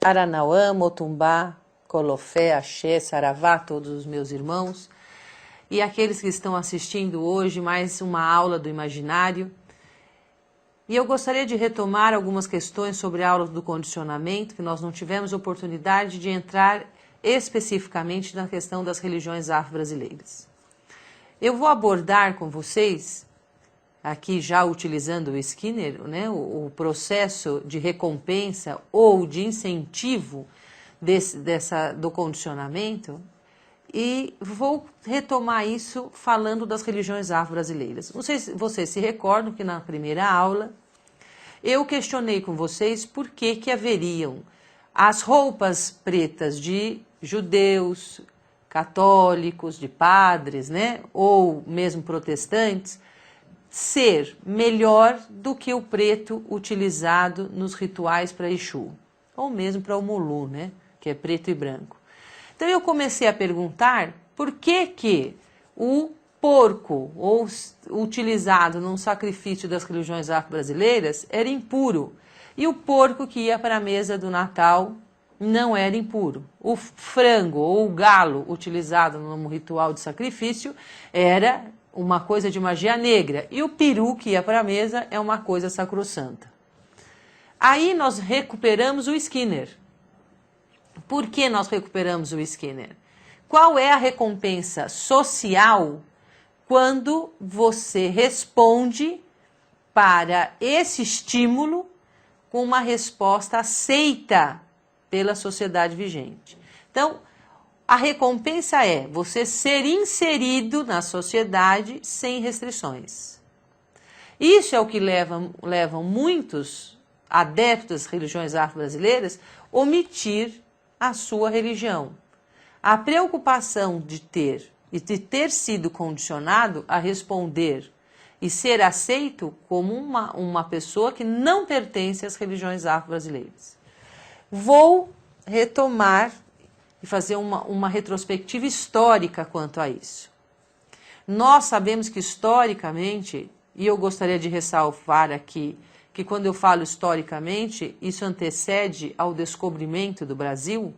Aranauã, Motumbá, Colofé, Axé, Saravá, todos os meus irmãos, e aqueles que estão assistindo hoje mais uma aula do imaginário. E eu gostaria de retomar algumas questões sobre a aula do condicionamento, que nós não tivemos oportunidade de entrar especificamente na questão das religiões afro-brasileiras. Eu vou abordar com vocês, aqui já utilizando o Skinner, né, o processo de recompensa ou de incentivo do condicionamento, e vou retomar isso falando das religiões afro-brasileiras. Não sei se vocês se recordam que na primeira aula eu questionei com vocês por que haveriam as roupas pretas de judeus, católicos, de padres, né, ou mesmo protestantes, ser melhor do que o preto utilizado nos rituais para Exu, ou mesmo para o Mulu, né, que é preto e branco. Então eu comecei a perguntar por que o porco, ou utilizado num sacrifício das religiões afro-brasileiras, era impuro, e o porco que ia para a mesa do Natal não era impuro. O frango ou o galo utilizado num ritual de sacrifício era uma coisa de magia negra, e o peru que ia para a mesa é uma coisa sacrossanta. Aí nós recuperamos o Skinner. Por que nós recuperamos o Skinner? Qual é a recompensa social quando você responde para esse estímulo com uma resposta aceita pela sociedade vigente? Então, a recompensa é você ser inserido na sociedade sem restrições. Isso é o que levam muitos adeptos das religiões afro-brasileiras a omitir a sua religião. A preocupação de ter sido condicionado a responder e ser aceito como uma pessoa que não pertence às religiões afro-brasileiras. Vou retomar e fazer uma retrospectiva histórica quanto a isso. Nós sabemos que historicamente, e eu gostaria de ressalvar aqui, que quando eu falo historicamente, isso antecede ao descobrimento do Brasil.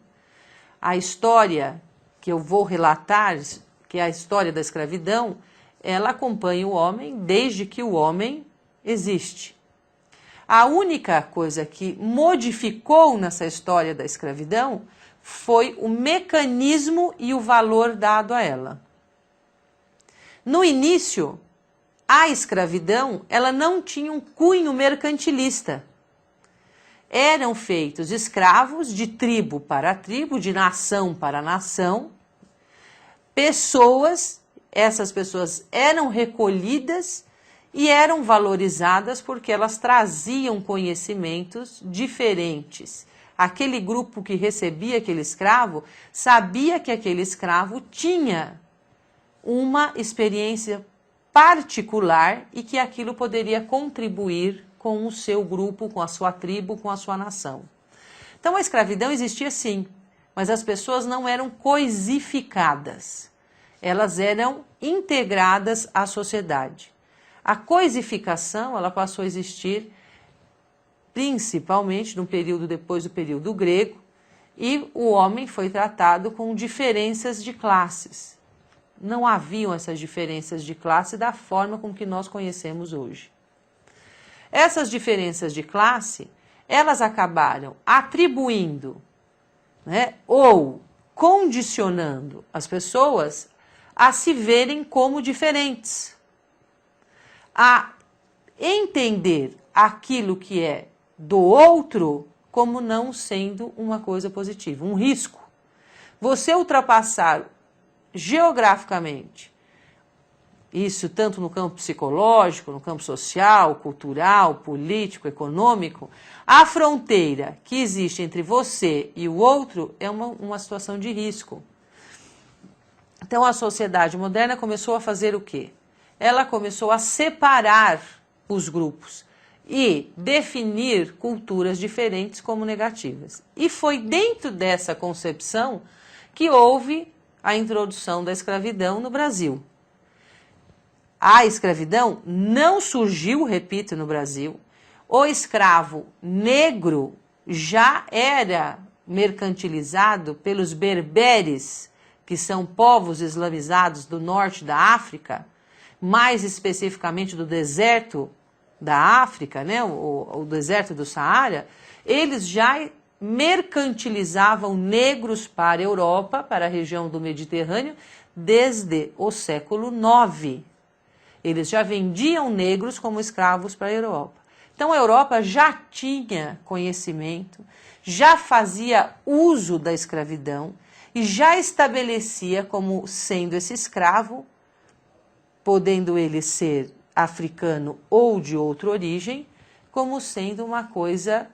A história que eu vou relatar, que é a história da escravidão, ela acompanha o homem desde que o homem existe. A única coisa que modificou nessa história da escravidão foi o mecanismo e o valor dado a ela. No início, a escravidão, ela não tinha um cunho mercantilista. Eram feitos escravos de tribo para tribo, de nação para nação. Essas pessoas eram recolhidas e eram valorizadas porque elas traziam conhecimentos diferentes. Aquele grupo que recebia aquele escravo sabia que aquele escravo tinha uma experiência particular e que aquilo poderia contribuir com o seu grupo, com a sua tribo, com a sua nação. Então a escravidão existia sim, mas as pessoas não eram coisificadas, elas eram integradas à sociedade. A coisificação, ela passou a existir principalmente no período depois do período grego, e o homem foi tratado com diferenças de classes. Não haviam essas diferenças de classe da forma com que nós conhecemos hoje. Essas diferenças de classe, elas acabaram atribuindo, né, ou condicionando as pessoas a se verem como diferentes, a entender aquilo que é do outro como não sendo uma coisa positiva, um risco. Você ultrapassar geograficamente, isso tanto no campo psicológico, no campo social, cultural, político, econômico, a fronteira que existe entre você e o outro é uma situação de risco. Então a sociedade moderna começou a fazer o quê? Ela começou a separar os grupos e definir culturas diferentes como negativas. E foi dentro dessa concepção que houve a introdução da escravidão no Brasil. A escravidão não surgiu, repito, no Brasil. O escravo negro já era mercantilizado pelos berberes, que são povos islamizados do norte da África, mais especificamente do deserto da África, né, o deserto do Saara, eles já mercantilizavam negros para a Europa, para a região do Mediterrâneo, desde o século IX. Eles já vendiam negros como escravos para a Europa. Então a Europa já tinha conhecimento, já fazia uso da escravidão e já estabelecia como sendo esse escravo, podendo ele ser africano ou de outra origem, como sendo uma coisa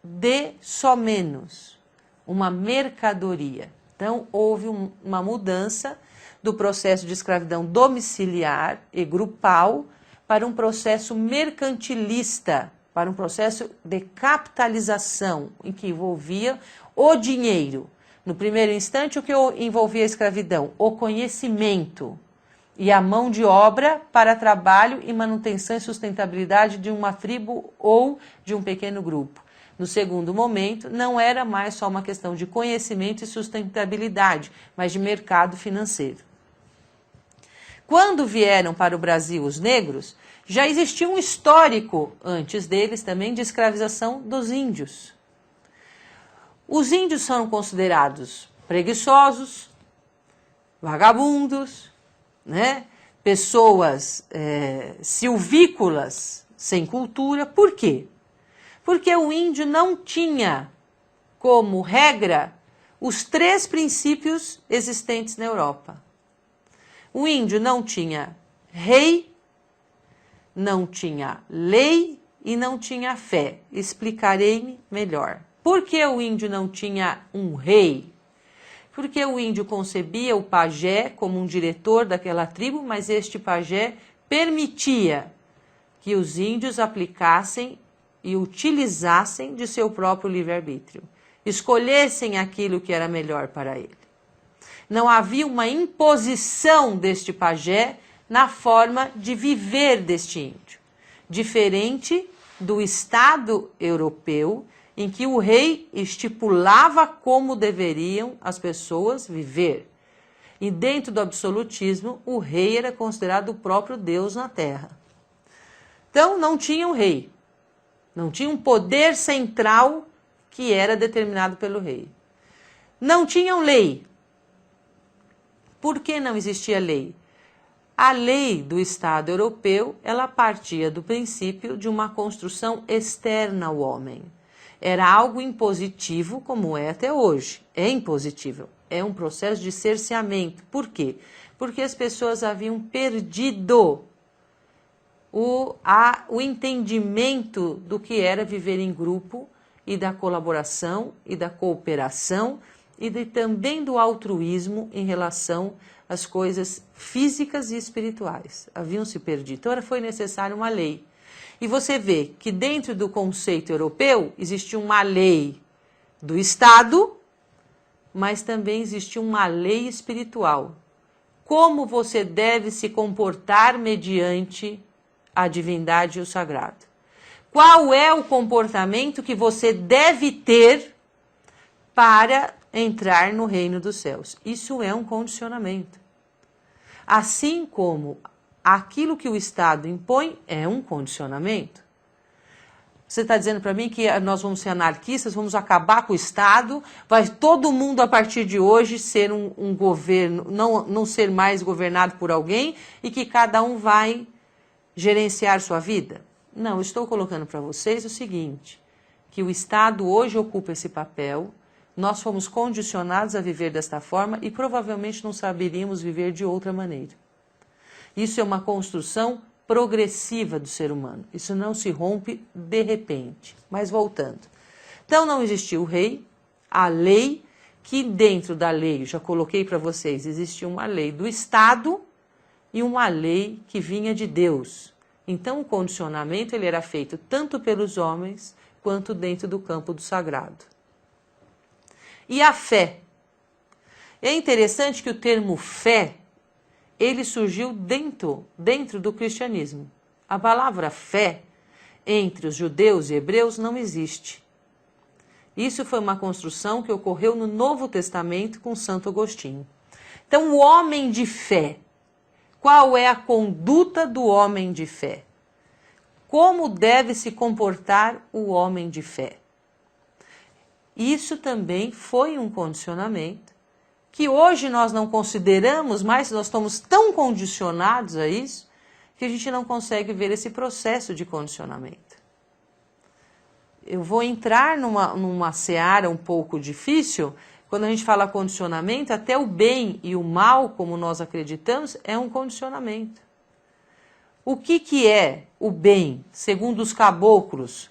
de somenos, uma mercadoria. Então houve uma mudança do processo de escravidão domiciliar e grupal para um processo mercantilista, para um processo de capitalização, em que envolvia o dinheiro. No primeiro instante, o que envolvia a escravidão? O conhecimento e a mão de obra para trabalho e manutenção e sustentabilidade de uma tribo ou de um pequeno grupo. No segundo momento, não era mais só uma questão de conhecimento e sustentabilidade, mas de mercado financeiro. Quando vieram para o Brasil os negros, já existia um histórico, antes deles também, de escravização dos índios. Os índios são considerados preguiçosos, vagabundos, né? Pessoas silvícolas, sem cultura. Por quê? Porque o índio não tinha como regra os 3 princípios existentes na Europa. O índio não tinha rei, não tinha lei e não tinha fé. Explicarei-me melhor. Por que o índio não tinha um rei? Porque o índio concebia o pajé como um diretor daquela tribo, mas este pajé permitia que os índios aplicassem e utilizassem de seu próprio livre-arbítrio, escolhessem aquilo que era melhor para ele. Não havia uma imposição deste pajé na forma de viver deste índio, diferente do Estado europeu, em que o rei estipulava como deveriam as pessoas viver. E dentro do absolutismo, o rei era considerado o próprio Deus na terra. Então, não tinha um rei, não tinha um poder central que era determinado pelo rei. Não tinham lei. Por que não existia lei? A lei do Estado europeu, ela partia do princípio de uma construção externa ao homem. Era algo impositivo, como é até hoje. É impositível. É um processo de cerceamento. Por quê? Porque as pessoas haviam perdido o entendimento do que era viver em grupo e da colaboração e da cooperação e também do altruísmo em relação às coisas físicas e espirituais. Haviam se perdido. Então foi necessária uma lei. E você vê que dentro do conceito europeu existia uma lei do Estado, mas também existia uma lei espiritual. Como você deve se comportar mediante a divindade e o sagrado? Qual é o comportamento que você deve ter para entrar no reino dos céus? Isso é um condicionamento. Assim como aquilo que o Estado impõe é um condicionamento. Você está dizendo para mim que nós vamos ser anarquistas, vamos acabar com o Estado, vai todo mundo a partir de hoje ser um governo, não ser mais governado por alguém e que cada um vai gerenciar sua vida? Não, estou colocando para vocês o seguinte, que o Estado hoje ocupa esse papel, nós fomos condicionados a viver desta forma e provavelmente não saberíamos viver de outra maneira. Isso é uma construção progressiva do ser humano. Isso não se rompe de repente. Mas voltando. Então não existia o rei, a lei, que dentro da lei, já coloquei para vocês, existia uma lei do Estado e uma lei que vinha de Deus. Então o condicionamento ele era feito tanto pelos homens quanto dentro do campo do sagrado. E a fé. É interessante que o termo fé ele surgiu dentro do cristianismo. A palavra fé, entre os judeus e hebreus, não existe. Isso foi uma construção que ocorreu no Novo Testamento com Santo Agostinho. Então, o homem de fé, qual é a conduta do homem de fé? Como deve se comportar o homem de fé? Isso também foi um condicionamento que hoje nós não consideramos mais, nós estamos tão condicionados a isso, que a gente não consegue ver esse processo de condicionamento. Eu vou entrar numa seara um pouco difícil, quando a gente fala condicionamento, até o bem e o mal, como nós acreditamos, é um condicionamento. O que é o bem, segundo os caboclos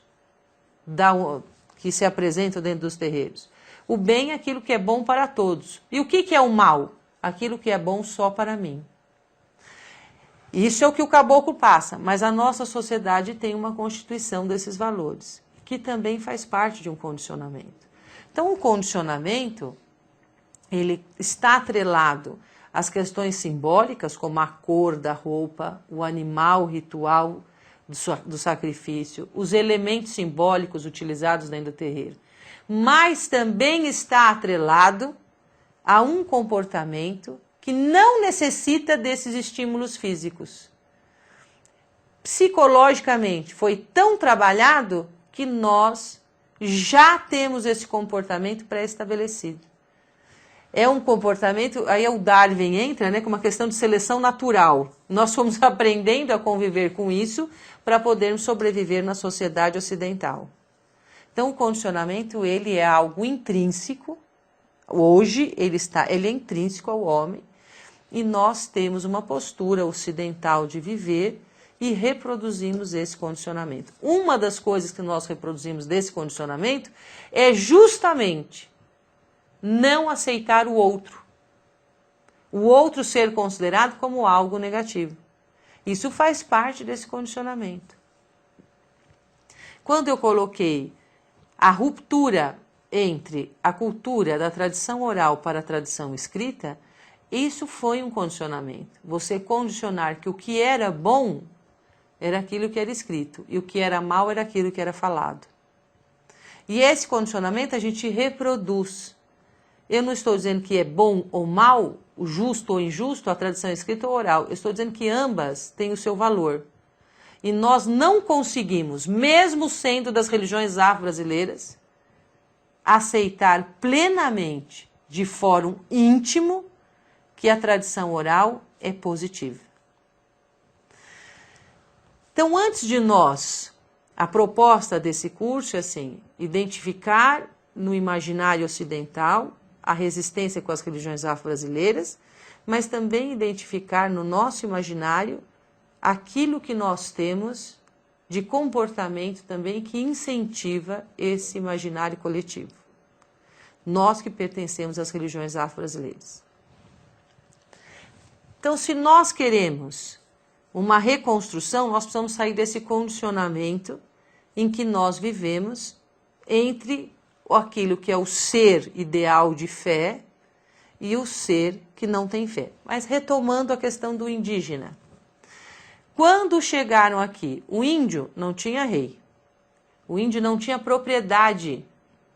que se apresentam dentro dos terreiros? O bem é aquilo que é bom para todos. E o que é o mal? Aquilo que é bom só para mim. Isso é o que o caboclo passa, mas a nossa sociedade tem uma constituição desses valores, que também faz parte de um condicionamento. Então, o condicionamento, ele está atrelado às questões simbólicas, como a cor da roupa, o animal ritual do sacrifício, os elementos simbólicos utilizados dentro do terreiro. Mas também está atrelado a um comportamento que não necessita desses estímulos físicos. Psicologicamente, foi tão trabalhado que nós já temos esse comportamento pré-estabelecido. É um comportamento, aí o Darwin entra, né, com uma questão de seleção natural. Nós fomos aprendendo a conviver com isso para podermos sobreviver na sociedade ocidental. Então, o condicionamento, ele é algo intrínseco. Hoje, ele é intrínseco ao homem. E nós temos uma postura ocidental de viver e reproduzimos esse condicionamento. Uma das coisas que nós reproduzimos desse condicionamento é justamente não aceitar o outro ser considerado como algo negativo. Isso faz parte desse condicionamento. Quando eu coloquei a ruptura entre a cultura da tradição oral para a tradição escrita, isso foi um condicionamento. Você condicionar que o que era bom era aquilo que era escrito e o que era mal era aquilo que era falado. E esse condicionamento a gente reproduz. Eu não estou dizendo que é bom ou mal, o justo ou injusto, a tradição escrita ou oral. Eu estou dizendo que ambas têm o seu valor. E nós não conseguimos, mesmo sendo das religiões afro-brasileiras, aceitar plenamente, de fórum íntimo, que a tradição oral é positiva. Então, antes de nós, a proposta desse curso é assim, identificar no imaginário ocidental a resistência com as religiões afro-brasileiras, mas também identificar no nosso imaginário aquilo que nós temos de comportamento também que incentiva esse imaginário coletivo. Nós que pertencemos às religiões afro-brasileiras. Então, se nós queremos uma reconstrução, nós precisamos sair desse condicionamento em que nós vivemos entre aquilo que é o ser ideal de fé e o ser que não tem fé. Mas retomando a questão do indígena. Quando chegaram aqui, o índio não tinha rei, o índio não tinha propriedade,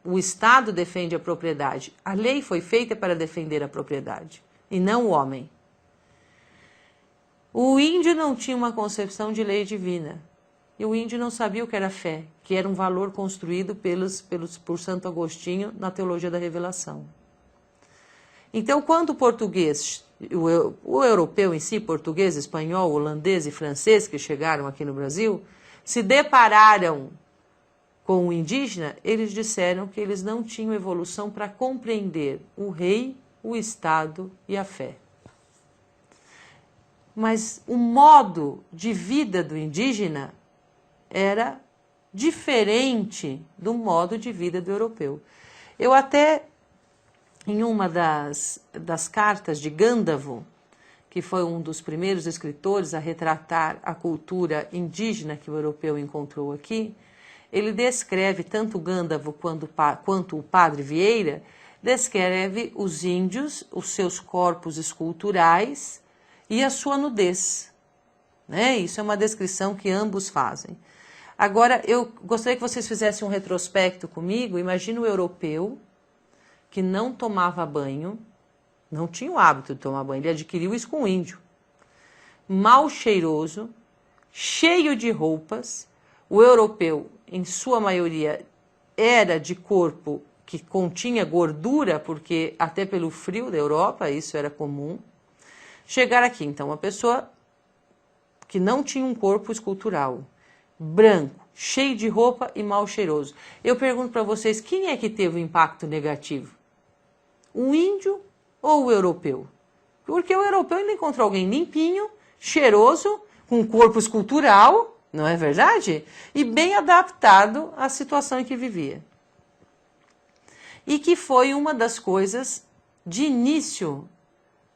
o Estado defende a propriedade, a lei foi feita para defender a propriedade e não o homem. O índio não tinha uma concepção de lei divina e o índio não sabia o que era fé, que era um valor construído por Santo Agostinho na Teologia da Revelação. Então, quando o português, o europeu em si, português, espanhol, holandês e francês que chegaram aqui no Brasil, se depararam com o indígena, eles disseram que eles não tinham evolução para compreender o rei, o Estado e a fé. Mas o modo de vida do indígena era diferente do modo de vida do europeu. Eu até, em uma das cartas de Gândavo, que foi um dos primeiros escritores a retratar a cultura indígena que o europeu encontrou aqui, ele descreve, tanto Gândavo quanto o Padre Vieira, descreve os índios, os seus corpos esculturais e a sua nudez. Né? Isso é uma descrição que ambos fazem. Agora, eu gostaria que vocês fizessem um retrospecto comigo. Imagina o europeu que não tomava banho, não tinha o hábito de tomar banho, ele adquiriu isso com o índio. Mal cheiroso, cheio de roupas. O europeu, em sua maioria, era de corpo que continha gordura, porque até pelo frio da Europa isso era comum. Chegar aqui, então, uma pessoa que não tinha um corpo escultural, branco, cheio de roupa e mal cheiroso. Eu pergunto para vocês, quem é que teve o impacto negativo? O índio ou o europeu? Porque o europeu ainda encontrou alguém limpinho, cheiroso, com corpo escultural, não é verdade? E bem adaptado à situação em que vivia. E que foi uma das coisas de início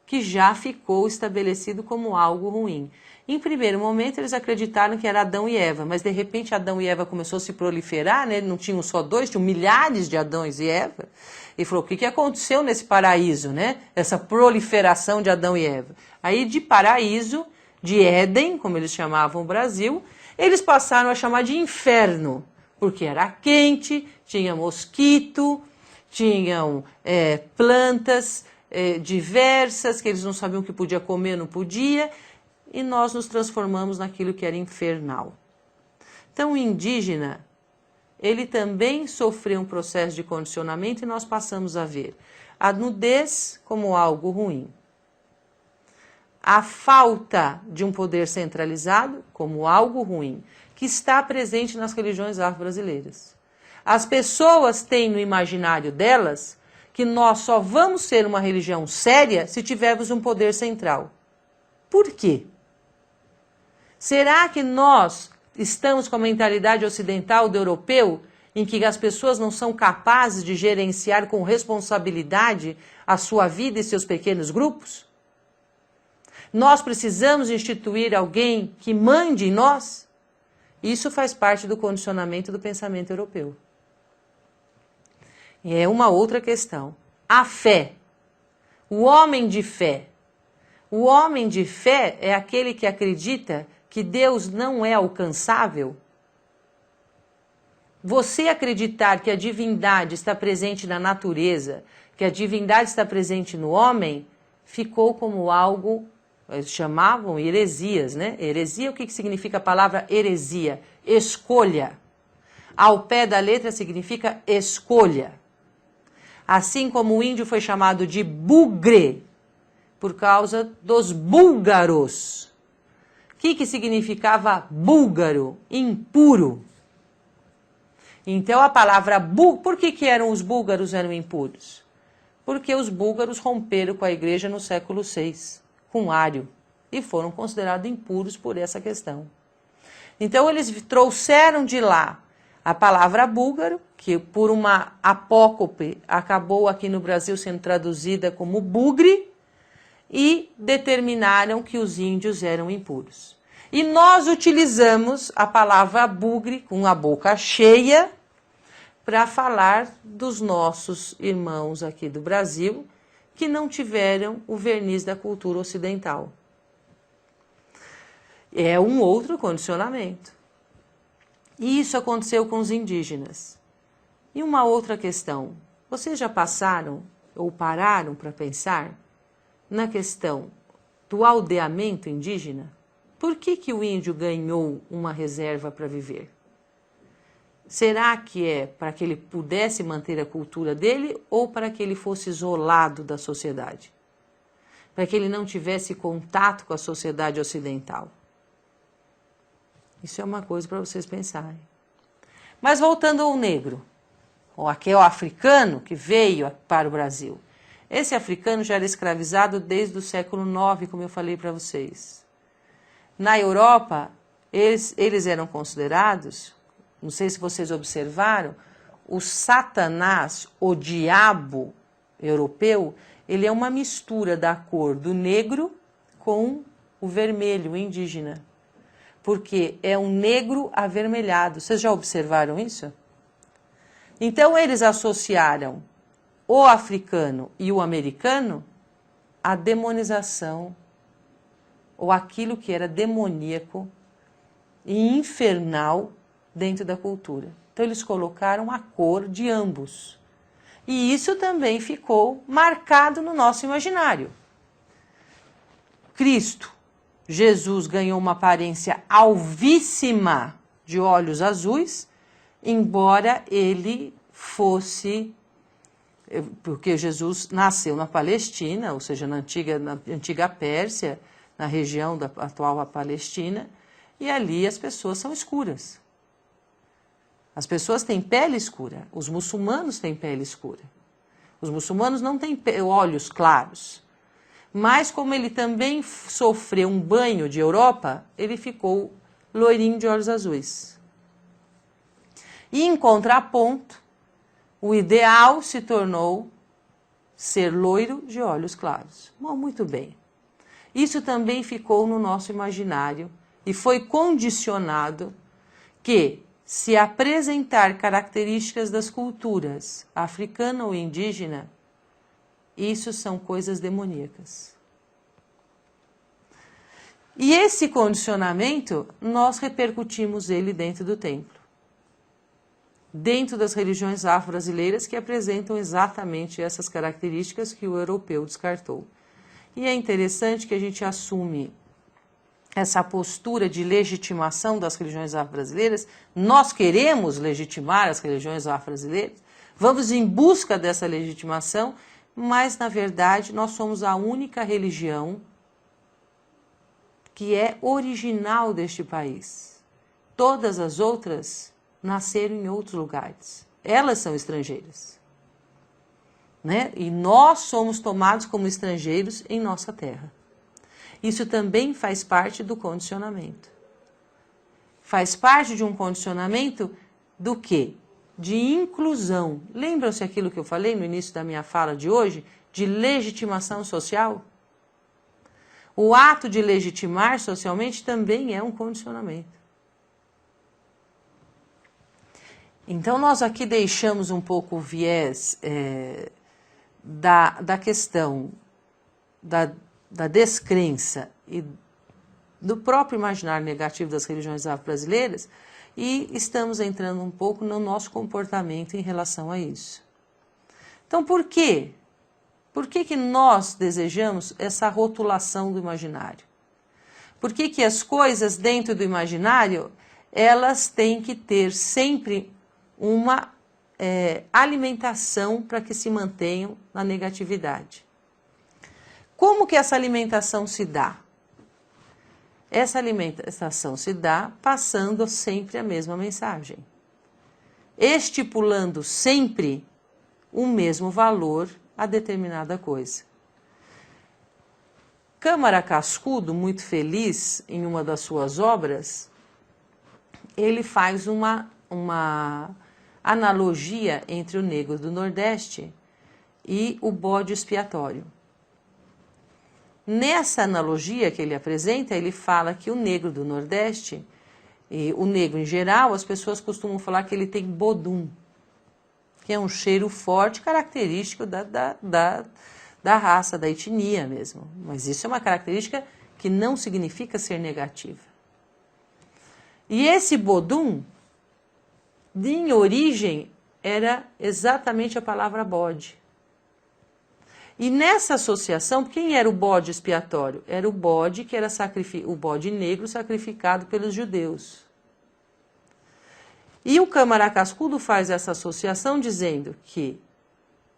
que já ficou estabelecido como algo ruim. Em primeiro momento, eles acreditaram que era Adão e Eva, mas de repente Adão e Eva começou a se proliferar, né? Não tinham só dois, tinham milhares de Adãos e Eva. E falou, o que aconteceu nesse paraíso, né? Essa proliferação de Adão e Eva. Aí de paraíso, de Éden, como eles chamavam o Brasil, eles passaram a chamar de inferno, porque era quente, tinha mosquito, tinham plantas diversas, que eles não sabiam o que podia comer, não podia, e nós nos transformamos naquilo que era infernal. Então, o indígena, ele também sofreu um processo de condicionamento e nós passamos a ver a nudez como algo ruim, a falta de um poder centralizado como algo ruim, que está presente nas religiões afro-brasileiras. As pessoas têm no imaginário delas que nós só vamos ser uma religião séria se tivermos um poder central. Por quê? Será que nós estamos com a mentalidade ocidental do europeu, em que as pessoas não são capazes de gerenciar com responsabilidade a sua vida e seus pequenos grupos? Nós precisamos instituir alguém que mande em nós? Isso faz parte do condicionamento do pensamento europeu. E é uma outra questão. A fé. O homem de fé. O homem de fé é aquele que acredita que Deus não é alcançável. Você acreditar que a divindade está presente na natureza, que a divindade está presente no homem, ficou como algo, eles chamavam heresias, né? Heresia, o que significa a palavra heresia? Escolha. Ao pé da letra significa escolha. Assim como o índio foi chamado de bugre, por causa dos búlgaros. O que significava búlgaro? Impuro. Então a palavra por que eram os búlgaros eram impuros? Porque os búlgaros romperam com a igreja no século VI, com Ário, e foram considerados impuros por essa questão. Então eles trouxeram de lá a palavra búlgaro, que por uma apócope acabou aqui no Brasil sendo traduzida como bugre, e determinaram que os índios eram impuros. E nós utilizamos a palavra bugre com a boca cheia para falar dos nossos irmãos aqui do Brasil que não tiveram o verniz da cultura ocidental. É um outro condicionamento. E isso aconteceu com os indígenas. E uma outra questão, vocês já passaram ou pararam para pensar na questão do aldeamento indígena? Por que o índio ganhou uma reserva para viver? Será que é para que ele pudesse manter a cultura dele ou para que ele fosse isolado da sociedade? Para que ele não tivesse contato com a sociedade ocidental? Isso é uma coisa para vocês pensarem. Mas voltando ao negro, ou aquele africano que veio para o Brasil. Esse africano já era escravizado desde o século IX, como eu falei para vocês. Na Europa, eles eram considerados, não sei se vocês observaram, o Satanás, o diabo europeu, ele é uma mistura da cor do negro com o vermelho, o indígena. Porque é um negro avermelhado. Vocês já observaram isso? Então, eles associaram o africano e o americano à demonização, ou aquilo que era demoníaco e infernal dentro da cultura. Então eles colocaram a cor de ambos. E isso também ficou marcado no nosso imaginário. Cristo, Jesus, ganhou uma aparência alvíssima de olhos azuis, embora ele fosse, porque Jesus nasceu na Palestina, ou seja, na antiga Pérsia, na região da atual Palestina, e ali as pessoas são escuras. As pessoas têm pele escura, os muçulmanos têm pele escura. Os muçulmanos não têm olhos claros. Mas como ele também sofreu um banho de Europa, ele ficou loirinho de olhos azuis. E em contraponto, o ideal se tornou ser loiro de olhos claros. Bom, muito bem. Isso também ficou no nosso imaginário e foi condicionado que, se apresentar características das culturas africana ou indígena, isso são coisas demoníacas. E esse condicionamento, nós repercutimos ele dentro do templo. Dentro das religiões afro-brasileiras que apresentam exatamente essas características que o europeu descartou. E é interessante que a gente assume essa postura de legitimação das religiões afro-brasileiras. Nós queremos legitimar as religiões afro-brasileiras, vamos em busca dessa legitimação, mas, na verdade, nós somos a única religião que é original deste país. Todas as outras nasceram em outros lugares. Elas são estrangeiras. Né? E nós somos tomados como estrangeiros em nossa terra. Isso também faz parte do condicionamento. Faz parte de um condicionamento do quê? De inclusão. Lembram-se aquilo que eu falei no início da minha fala de hoje? De legitimação social? O ato de legitimar socialmente também é um condicionamento. Então, nós aqui deixamos um pouco o viés da questão da descrença e do próprio imaginário negativo das religiões afro-brasileiras e estamos entrando um pouco no nosso comportamento em relação a isso. Então, por quê? Por que nós desejamos essa rotulação do imaginário? Por que as coisas dentro do imaginário, elas têm que ter sempre uma alimentação para que se mantenham na negatividade? Como que essa alimentação se dá? Essa alimentação se dá passando sempre a mesma mensagem, estipulando sempre o mesmo valor a determinada coisa. Câmara Cascudo, muito feliz em uma das suas obras, ele faz uma analogia entre o negro do Nordeste e o bode expiatório. Nessa analogia que ele apresenta, ele fala que o negro do Nordeste, e o negro em geral, as pessoas costumam falar que ele tem bodum, que é um cheiro forte, característico da raça, da etnia mesmo. Mas isso é uma característica que não significa ser negativa. E esse bodum, em origem, era exatamente a palavra bode. E nessa associação, quem era o bode expiatório? Era o bode que era o bode negro sacrificado pelos judeus. E o Câmara Cascudo faz essa associação dizendo que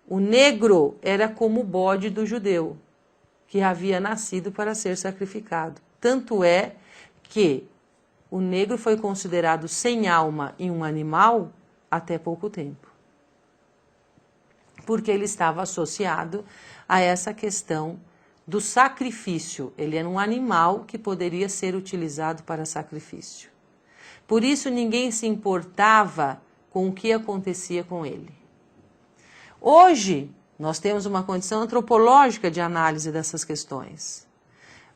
o negro era como o bode do judeu, que havia nascido para ser sacrificado. Tanto é que o negro foi considerado sem alma em um animal até pouco tempo, porque ele estava associado a essa questão do sacrifício. Ele era um animal que poderia ser utilizado para sacrifício. Por isso ninguém se importava com o que acontecia com ele. Hoje, nós temos uma condição antropológica de análise dessas questões,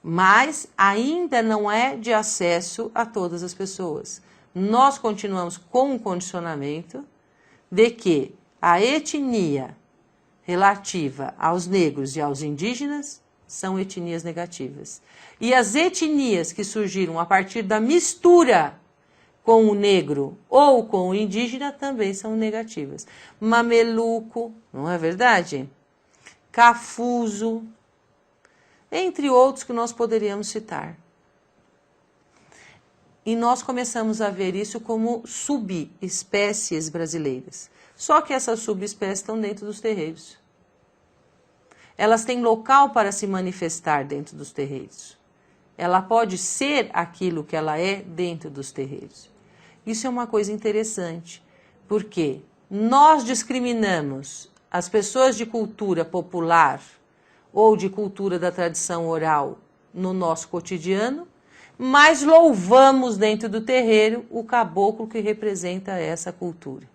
mas ainda não é de acesso a todas as pessoas. Nós continuamos com um condicionamento de que a etnia relativa aos negros e aos indígenas são etnias negativas. E as etnias que surgiram a partir da mistura com o negro ou com o indígena também são negativas. Mameluco, não é verdade? Cafuso, entre outros que nós poderíamos citar. E nós começamos a ver isso como subespécies brasileiras. Só que essas subespécies estão dentro dos terreiros. Elas têm local para se manifestar dentro dos terreiros. Ela pode ser aquilo que ela é dentro dos terreiros. Isso é uma coisa interessante, porque nós discriminamos as pessoas de cultura popular ou de cultura da tradição oral no nosso cotidiano, mas louvamos dentro do terreiro o caboclo que representa essa cultura.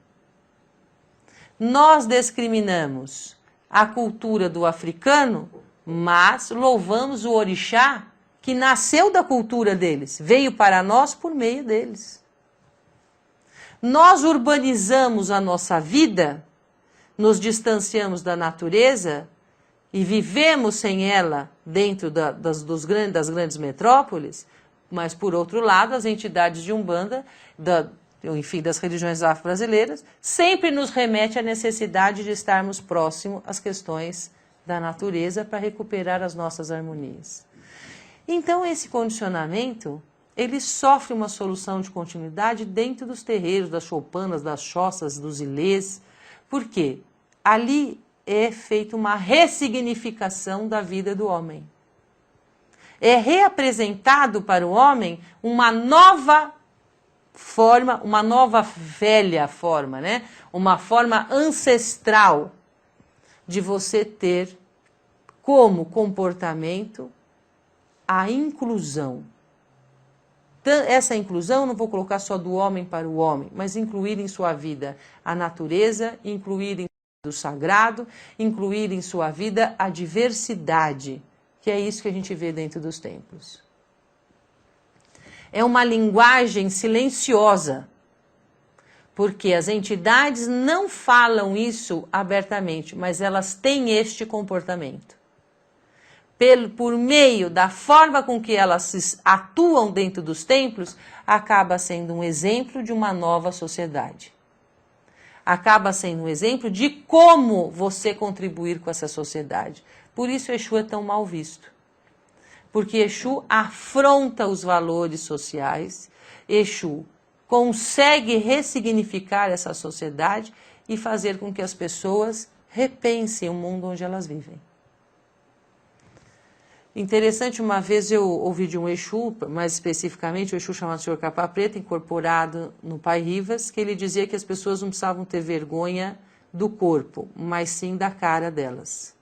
Nós discriminamos a cultura do africano, mas louvamos o orixá que nasceu da cultura deles, veio para nós por meio deles. Nós urbanizamos a nossa vida, nos distanciamos da natureza e vivemos sem ela dentro das grandes metrópoles, mas, por outro lado, as entidades de Umbanda, enfim, das religiões afro-brasileiras, sempre nos remete à necessidade de estarmos próximos às questões da natureza para recuperar as nossas harmonias. Então, esse condicionamento, ele sofre uma solução de continuidade dentro dos terreiros, das choupanas, das choças, dos ilês. Por quê? Ali é feita uma ressignificação da vida do homem. É reapresentado para o homem uma nova forma, uma nova velha forma, né? Uma forma ancestral de você ter como comportamento a inclusão. Essa inclusão, não vou colocar só do homem para o homem, mas incluir em sua vida a natureza, incluir em o sagrado, incluir em sua vida a diversidade, que é isso que a gente vê dentro dos templos. É uma linguagem silenciosa, porque as entidades não falam isso abertamente, mas elas têm este comportamento. Por meio da forma com que elas atuam dentro dos templos, acaba sendo um exemplo de uma nova sociedade. Acaba sendo um exemplo de como você contribuir com essa sociedade. Por isso Exu é tão mal visto. Porque Exu afronta os valores sociais, Exu consegue ressignificar essa sociedade e fazer com que as pessoas repensem o mundo onde elas vivem. Interessante, uma vez eu ouvi de um Exu, mais especificamente o Exu chamado Senhor Capa Preta, incorporado no Pai Rivas, que ele dizia que as pessoas não precisavam ter vergonha do corpo, mas sim da cara delas.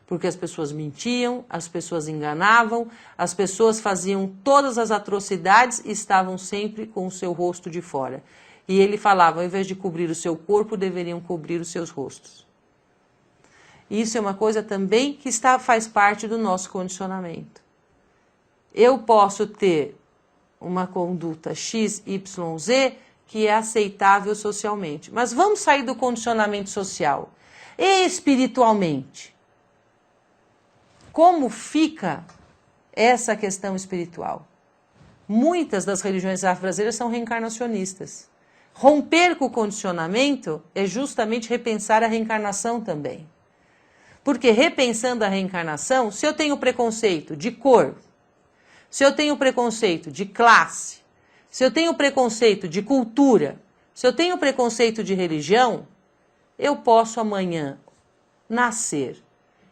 Porque as pessoas mentiam, as pessoas enganavam, as pessoas faziam todas as atrocidades e estavam sempre com o seu rosto de fora. E ele falava, ao invés de cobrir o seu corpo, deveriam cobrir os seus rostos. Isso é uma coisa também que faz parte do nosso condicionamento. Eu posso ter uma conduta X, Y, Z que é aceitável socialmente. Mas vamos sair do condicionamento social. E espiritualmente? Como fica essa questão espiritual? Muitas das religiões afro-brasileiras são reencarnacionistas. Romper com o condicionamento é justamente repensar a reencarnação também. Porque repensando a reencarnação, se eu tenho preconceito de cor, se eu tenho preconceito de classe, se eu tenho preconceito de cultura, se eu tenho preconceito de religião, eu posso amanhã nascer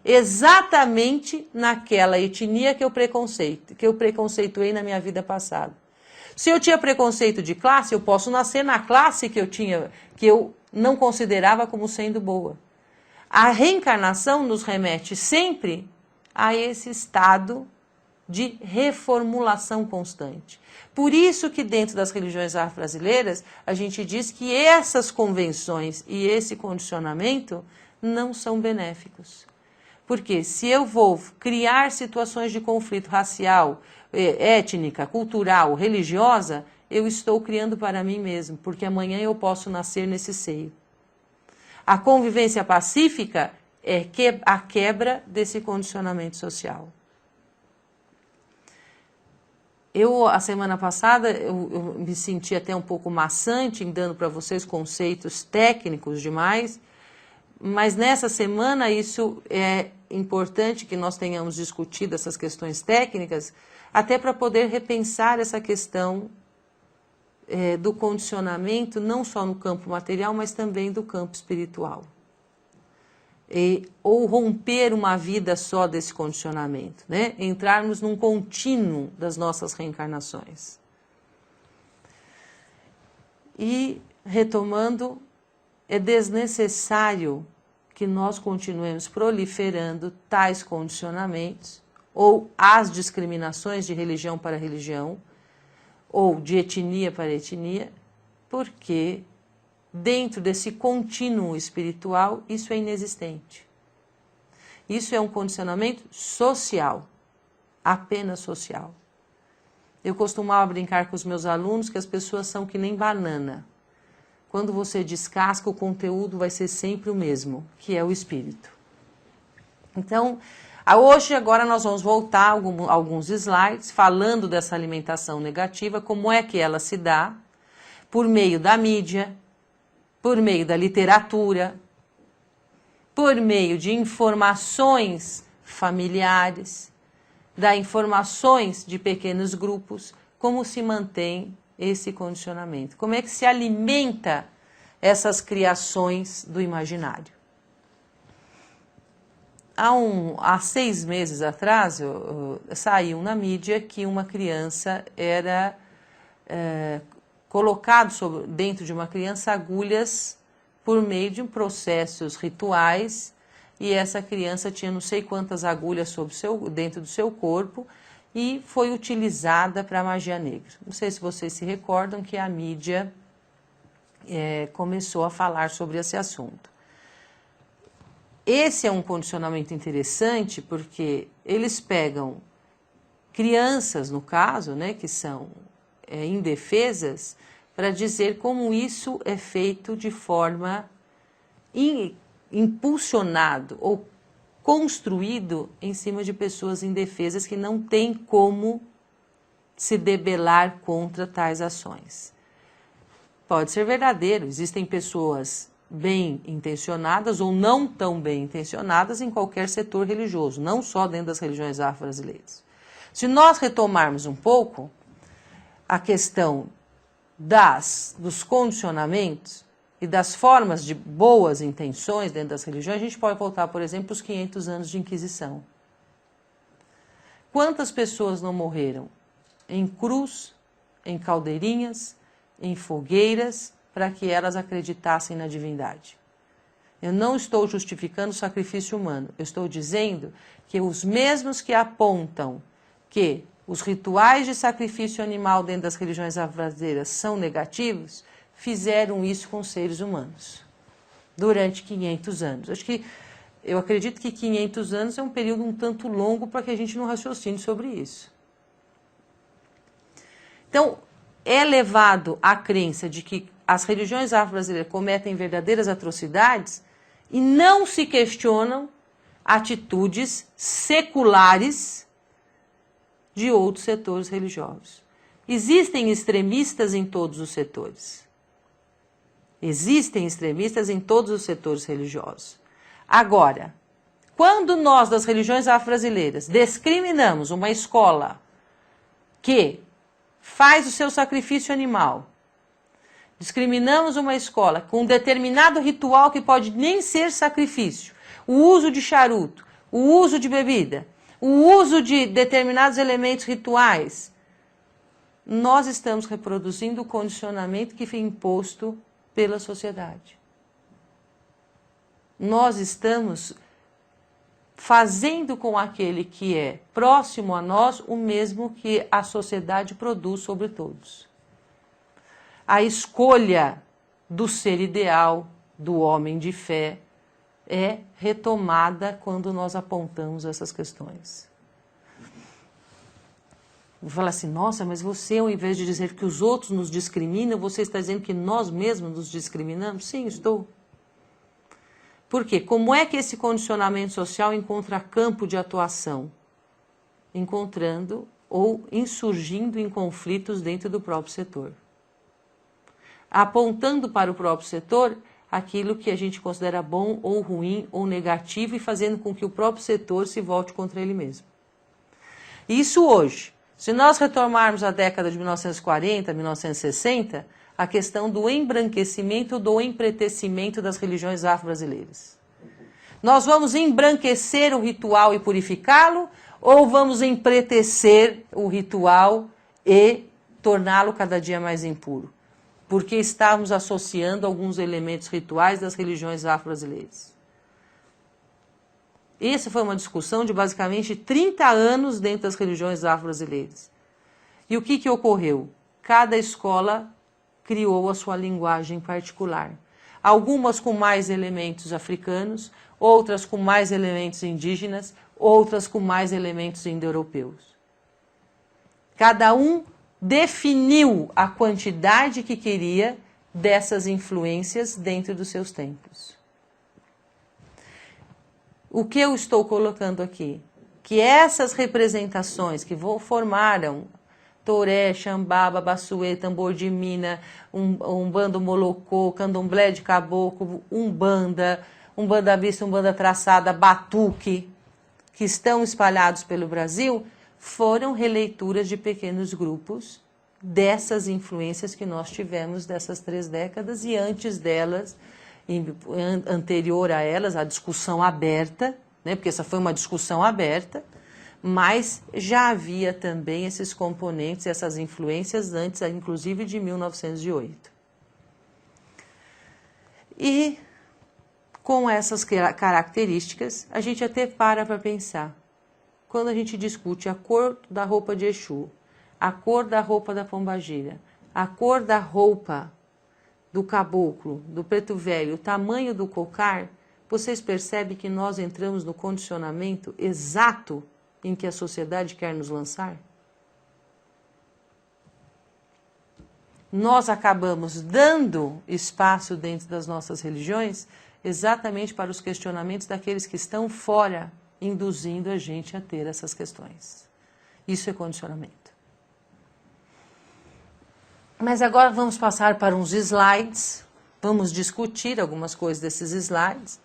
exatamente naquela etnia que eu preconceituei na minha vida passada. Se eu tinha preconceito de classe, eu posso nascer na classe que eu não considerava como sendo boa. A reencarnação nos remete sempre a esse estado de reformulação constante. Por isso que dentro das religiões afro-brasileiras, a gente diz que essas convenções e esse condicionamento não são benéficos. Porque se eu vou criar situações de conflito racial, étnica, cultural, religiosa, eu estou criando para mim mesmo, porque amanhã eu posso nascer nesse seio. A convivência pacífica é a quebra desse condicionamento social. A semana passada, eu me senti até um pouco maçante em dando para vocês conceitos técnicos demais, mas nessa semana isso é importante que nós tenhamos discutido essas questões técnicas, até para poder repensar essa questão do condicionamento, não só no campo material, mas também do campo espiritual. Ou romper uma vida só desse condicionamento, né? Entrarmos num contínuo das nossas reencarnações. E, retomando, é desnecessário que nós continuemos proliferando tais condicionamentos ou as discriminações de religião para religião ou de etnia para etnia, porque dentro desse contínuo espiritual, isso é inexistente. Isso é um condicionamento social, apenas social. Eu costumava brincar com os meus alunos que as pessoas são que nem banana. Quando você descasca, o conteúdo vai ser sempre o mesmo, que é o espírito. Então, hoje, agora nós vamos voltar alguns slides falando dessa alimentação negativa, como é que ela se dá, por meio da mídia, por meio da literatura, por meio de informações familiares, das informações de pequenos grupos, como se mantém esse condicionamento, como é que se alimenta essas criações do imaginário. Há 6 meses atrás, saiu na mídia que uma criança era colocado dentro de uma criança agulhas por meio de processos rituais, e essa criança tinha não sei quantas agulhas dentro do seu corpo e foi utilizada para a magia negra. Não sei se vocês se recordam que a mídia começou a falar sobre esse assunto. Esse é um condicionamento interessante porque eles pegam crianças, no caso, né, que são indefesas, para dizer como isso é feito de forma impulsionado ou construído em cima de pessoas indefesas que não têm como se debelar contra tais ações. Pode ser verdadeiro, existem pessoas bem intencionadas ou não tão bem intencionadas em qualquer setor religioso, não só dentro das religiões afro-brasileiras. Se nós retomarmos um pouco a questão dos condicionamentos e das formas de boas intenções dentro das religiões, a gente pode voltar, por exemplo, os 500 anos de Inquisição. Quantas pessoas não morreram em cruz, em caldeirinhas, em fogueiras, para que elas acreditassem na divindade? Eu não estou justificando o sacrifício humano, eu estou dizendo que os mesmos que apontam que os rituais de sacrifício animal dentro das religiões afro-brasileiras são negativos, fizeram isso com seres humanos durante 500 anos. Eu acredito que 500 anos é um período um tanto longo para que a gente não raciocine sobre isso. Então, é levado à crença de que as religiões afro-brasileiras cometem verdadeiras atrocidades e não se questionam atitudes seculares de outros setores religiosos. Existem extremistas em todos os setores. Existem extremistas em todos os setores religiosos. Agora, quando nós das religiões afro-brasileiras discriminamos uma escola que faz o seu sacrifício animal, discriminamos uma escola com um determinado ritual que pode nem ser sacrifício, o uso de charuto, o uso de bebida, o uso de determinados elementos rituais, nós estamos reproduzindo o condicionamento que foi imposto pela sociedade. Nós estamos fazendo com aquele que é próximo a nós o mesmo que a sociedade produz sobre todos. A escolha do ser ideal, do homem de fé, é retomada quando nós apontamos essas questões. Vou falar assim, nossa, mas você, ao invés de dizer que os outros nos discriminam, você está dizendo que nós mesmos nos discriminamos? Sim, estou. Por quê? Como é que esse condicionamento social encontra campo de atuação? Encontrando ou insurgindo em conflitos dentro do próprio setor, apontando para o próprio setor aquilo que a gente considera bom ou ruim ou negativo e fazendo com que o próprio setor se volte contra ele mesmo. Isso hoje, se nós retomarmos a década de 1940, 1960, a questão do embranquecimento, do empretecimento das religiões afro-brasileiras. Nós vamos embranquecer o ritual e purificá-lo, ou vamos empretecer o ritual e torná-lo cada dia mais impuro? Porque estamos associando alguns elementos rituais das religiões afro-brasileiras. Essa foi uma discussão de basicamente 30 anos dentro das religiões afro-brasileiras. E o que ocorreu? Cada escola criou a sua linguagem particular. Algumas com mais elementos africanos, outras com mais elementos indígenas, outras com mais elementos indo-europeus. Cada um definiu a quantidade que queria dessas influências dentro dos seus templos. O que eu estou colocando aqui? Que essas representações que formaram Toré, Xambá, Babassuê, Tambor de Mina, Umbanda Molocô, Candomblé de Caboclo, Umbanda Vista, Umbanda Traçada, Batuque, que estão espalhados pelo Brasil, foram releituras de pequenos grupos dessas influências que nós tivemos dessas 3 décadas e antes delas, anterior a elas, a discussão aberta, né, porque essa foi uma discussão aberta, mas já havia também esses componentes, essas influências antes, inclusive de 1908. E com essas características, a gente até para pensar. Quando a gente discute a cor da roupa de Exu, a cor da roupa da pombagira, a cor da roupa do caboclo, do preto velho, o tamanho do cocar, vocês percebem que nós entramos no condicionamento exato em que a sociedade quer nos lançar? Nós acabamos dando espaço dentro das nossas religiões exatamente para os questionamentos daqueles que estão fora, induzindo a gente a ter essas questões. Isso é condicionamento. Mas agora vamos passar para uns slides, vamos discutir algumas coisas desses slides.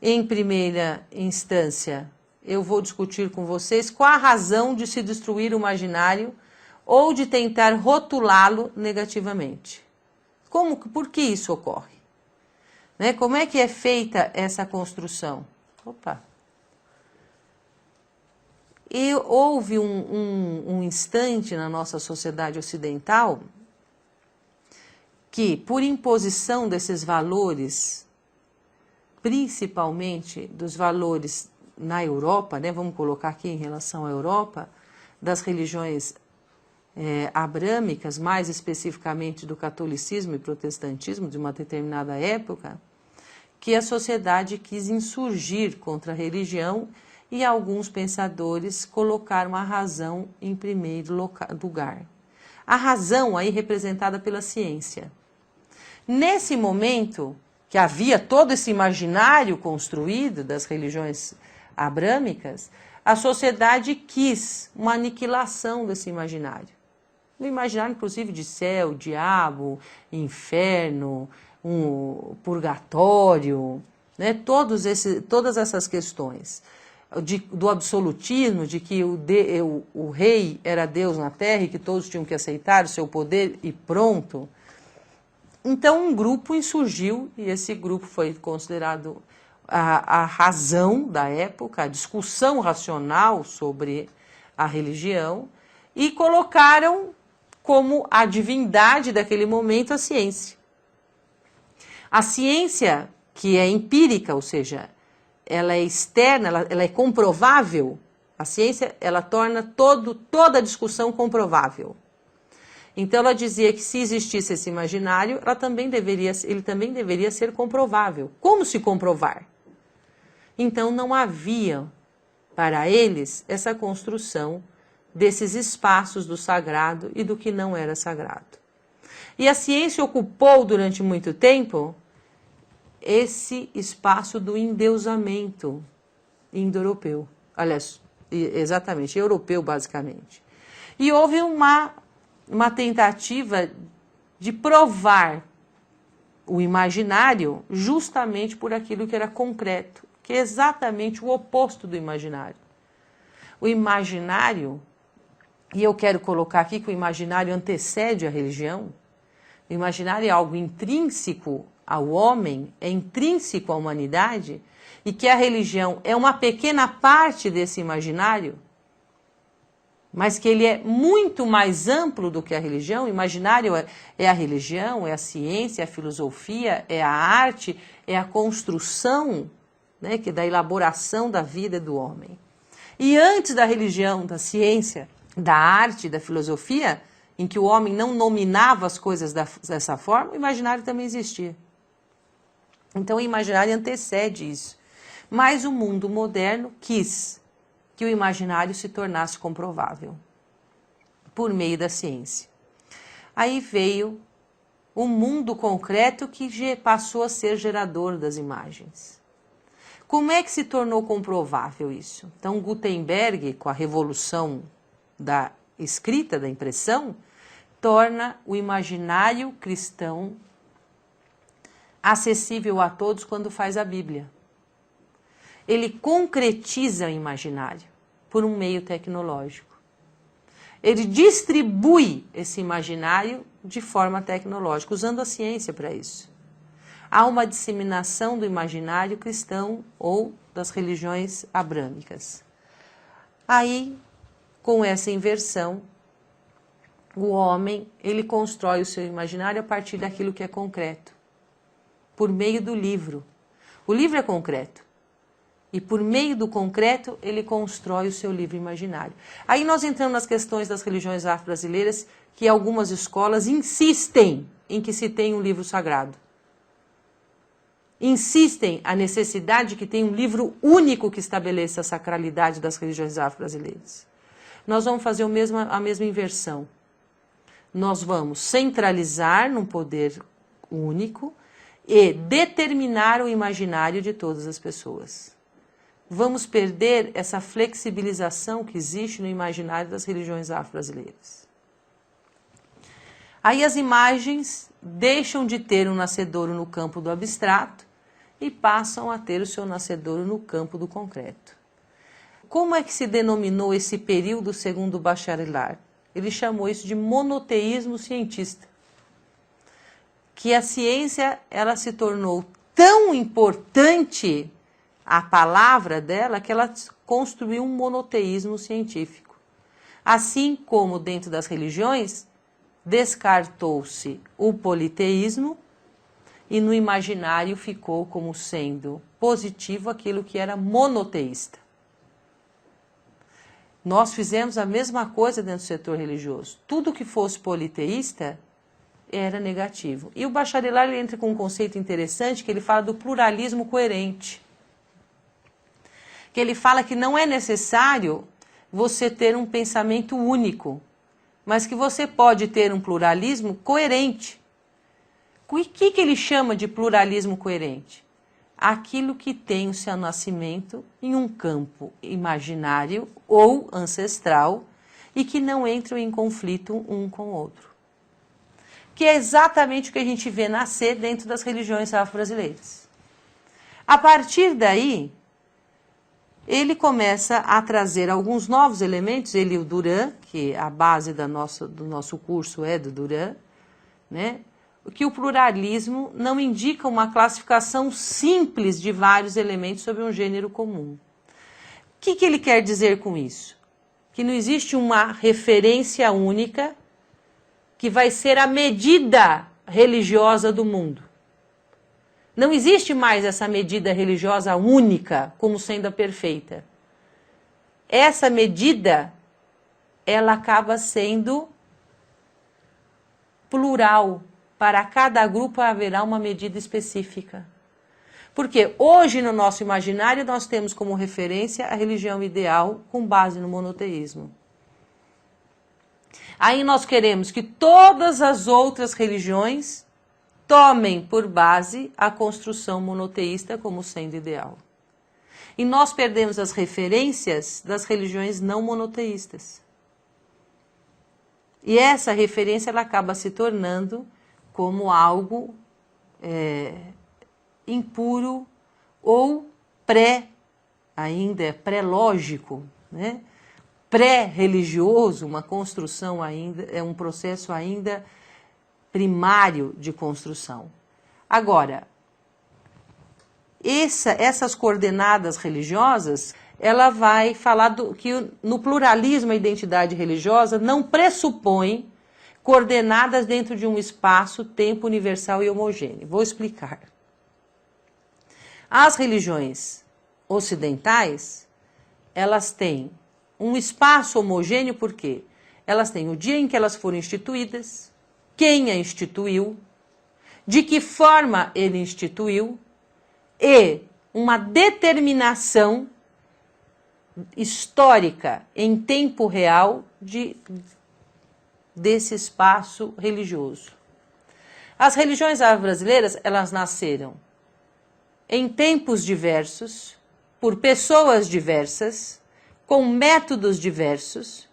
Em primeira instância, eu vou discutir com vocês qual a razão de se destruir o imaginário ou de tentar rotulá-lo negativamente. Por que isso ocorre? Né? Como é que é feita essa construção? E houve um instante na nossa sociedade ocidental que, por imposição desses valores, principalmente dos valores na Europa, né, vamos colocar aqui em relação à Europa, das religiões abrâmicas, mais especificamente do catolicismo e protestantismo de uma determinada época, que a sociedade quis insurgir contra a religião e alguns pensadores colocaram a razão em primeiro lugar. A razão aí representada pela ciência. Nesse momento que havia todo esse imaginário construído das religiões abrâmicas, a sociedade quis uma aniquilação desse imaginário. Um imaginário, inclusive, de céu, diabo, inferno, purgatório, né? Todas essas questões. Do absolutismo, de que o rei era Deus na terra e que todos tinham que aceitar o seu poder e pronto. Então um grupo insurgiu e esse grupo foi considerado a razão da época, a discussão racional sobre a religião e colocaram como a divindade daquele momento a ciência. A ciência que é empírica, ou seja, ela é externa, ela é comprovável, a ciência ela torna toda a discussão comprovável. Então ela dizia que se existisse esse imaginário, ele também deveria ser comprovável. Como se comprovar? Então não havia para eles essa construção desses espaços do sagrado e do que não era sagrado. E a ciência ocupou durante muito tempo esse espaço do endeusamento indo-europeu. Aliás, exatamente, europeu basicamente. E houve uma tentativa de provar o imaginário justamente por aquilo que era concreto, que é exatamente o oposto do imaginário. O imaginário, e eu quero colocar aqui que o imaginário antecede a religião, o imaginário é algo intrínseco ao homem, é intrínseco à humanidade, e que a religião é uma pequena parte desse imaginário, mas que ele é muito mais amplo do que a religião. O imaginário é a religião, é a ciência, é a filosofia, é a arte, é a construção, né, que da elaboração da vida do homem. E antes da religião, da ciência, da arte, da filosofia, em que o homem não nominava as coisas dessa forma, o imaginário também existia. Então o imaginário antecede isso. Mas o mundo moderno quis que o imaginário se tornasse comprovável por meio da ciência. Aí veio o mundo concreto que passou a ser gerador das imagens. Como é que se tornou comprovável isso? Então Gutenberg, com a revolução da escrita, da impressão, torna o imaginário cristão acessível a todos quando faz a Bíblia. Ele concretiza o imaginário por um meio tecnológico. Ele distribui esse imaginário de forma tecnológica, usando a ciência para isso. Há uma disseminação do imaginário cristão ou das religiões abrâmicas. Aí, com essa inversão, o homem, ele constrói o seu imaginário a partir daquilo que é concreto, por meio do livro. O livro é concreto. E por meio do concreto, ele constrói o seu livro imaginário. Aí nós entramos nas questões das religiões afro-brasileiras, que algumas escolas insistem em que se tenha um livro sagrado. Insistem a necessidade de que tenha um livro único que estabeleça a sacralidade das religiões afro-brasileiras. Nós vamos fazer a mesma inversão. Nós vamos centralizar num poder único e determinar o imaginário de todas as pessoas. Vamos perder essa flexibilização que existe no imaginário das religiões afro-brasileiras. Aí as imagens deixam de ter um nascedouro no campo do abstrato e passam a ter o seu nascedouro no campo do concreto. Como é que se denominou esse período segundo o Bachelard? Ele chamou isso de monoteísmo cientista. Que a ciência, ela se tornou tão importante, a palavra dela, que ela construiu um monoteísmo científico. Assim como dentro das religiões, descartou-se o politeísmo e no imaginário ficou como sendo positivo aquilo que era monoteísta. Nós fizemos a mesma coisa dentro do setor religioso. Tudo que fosse politeísta era negativo. E o Bachelard entra com um conceito interessante, que ele fala do pluralismo coerente. Que ele fala que não é necessário você ter um pensamento único, mas que você pode ter um pluralismo coerente. O que ele chama de pluralismo coerente? Aquilo que tem o seu nascimento em um campo imaginário ou ancestral e que não entram em conflito um com o outro. Que é exatamente o que a gente vê nascer dentro das religiões afro-brasileiras. A partir daí, ele começa a trazer alguns novos elementos, ele e o Duran, que a base do nosso curso é do Duran, né? Que o pluralismo não indica uma classificação simples de vários elementos sobre um gênero comum. O que ele quer dizer com isso? Que não existe uma referência única que vai ser a medida religiosa do mundo. Não existe mais essa medida religiosa única como sendo a perfeita. Essa medida, ela acaba sendo plural. Para cada grupo haverá uma medida específica. Porque hoje no nosso imaginário nós temos como referência a religião ideal com base no monoteísmo. Aí nós queremos que todas as outras religiões tomem por base a construção monoteísta como sendo ideal. E nós perdemos as referências das religiões não monoteístas. E essa referência ela acaba se tornando como algo impuro ou ainda é pré-lógico, né? Pré-religioso, uma construção ainda, é um processo ainda primário de construção. Agora, essas coordenadas religiosas, ela vai falar que no pluralismo a identidade religiosa não pressupõe coordenadas dentro de um espaço-tempo universal e homogêneo. Vou explicar. As religiões ocidentais, elas têm um espaço homogêneo porque elas têm o dia em que elas foram instituídas, quem a instituiu, de que forma ele instituiu e uma determinação histórica em tempo real desse espaço religioso. As religiões afro-brasileiras, elas nasceram em tempos diversos, por pessoas diversas, com métodos diversos,